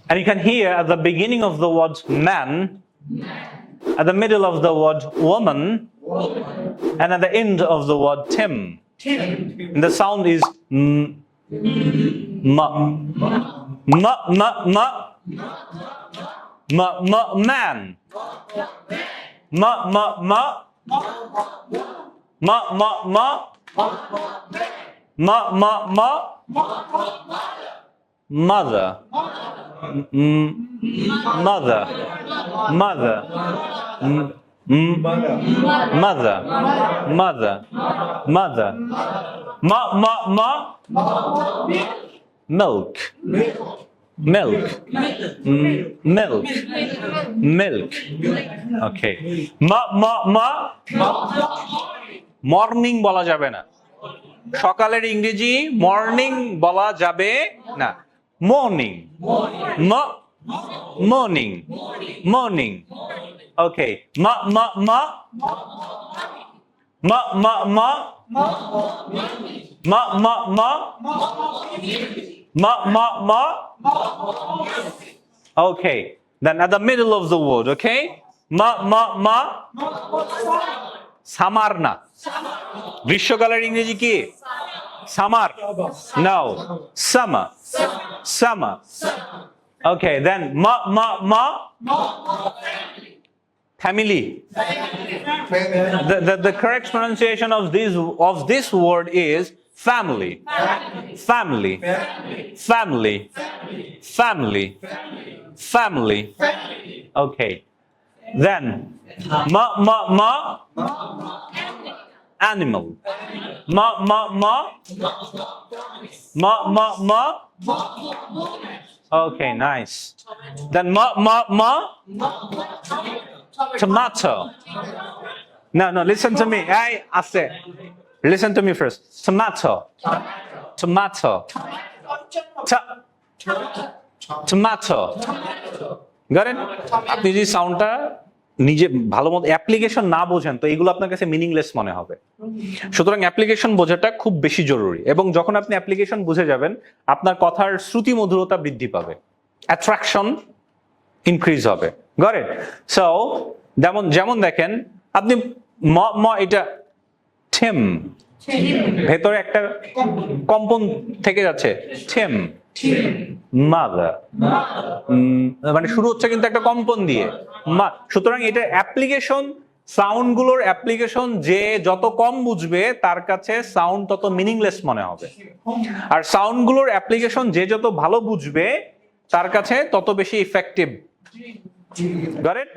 And you can hear at the beginning of the word man, at the middle of the word woman, and at the end of the word Tim. And the sound is ma, ma, ma, ma, ma, ma, man, ma, ma, ma, ma, ma, ma, ma, ma, ma, mother, mother, mother, mother, mother, mother, ma, ma, ma, milk, milk, milk, milk. Okay. Ma, ma, ma, morning বলা যাবে না। সকালের ইংরেজি morning বলা যাবে না। Morning, morning, morning. Okay. Ma, ma, ma, ma, ma, ma, ma, ma, ma, ma, ma, ma. Okay. Then at the middle of the word, okay? Ma, ma, ma. Summer না। গ্রীষ্মকালের ইংরেজি কি? Summer. No. Summer. Summer. Okay, then ma, ma, ma. Family. The correct pronunciation of this word is family. Family. Family. Family. Family. Okay. Then ma, ma, ma, animal. Ma, ma, ma, ma, ma, ma. Okay, nice. Then ma, ma, ma, tomato. No, listen to me. I say, listen to me first. Tomato. Tomato. Tomato. Got it? আপনি যদি সাউন্ডটা নিজে ভালো মতো application না বোঝেন তো এগুলো আপনার কাছে মিনিংলেস মনে হবে। সুতরাং অ্যাপ্লিকেশন বোঝাটা খুব বেশি জরুরি এবং যখন আপনি অ্যাপ্লিকেশন বুঝে যাবেন আপনার কথার শ্রুতি মধুরতা বৃদ্ধি পাবে, অ্যাট্রাকশন ইনক্রিজ হবে। Got it? সো যেমন দেখেন আপনি এটা থেম, ভেতরে একটা কম্পন থেকে যাচ্ছে, থেম, মাদার, মানে শুরু হচ্ছে কিন্তু একটা কম্পন দিয়ে। সুতরাং এটা অ্যাপ্লিকেশন, সাউন্ডগুলোর অ্যাপ্লিকেশন যে যত কম বুঝবে তার কাছে সাউন্ড তত মিনিংলেস মনে হবে, আর সাউন্ডগুলোর অ্যাপ্লিকেশন যে যত ভালো বুঝবে তার কাছে তত বেশি ইফেক্টিভ। Got it?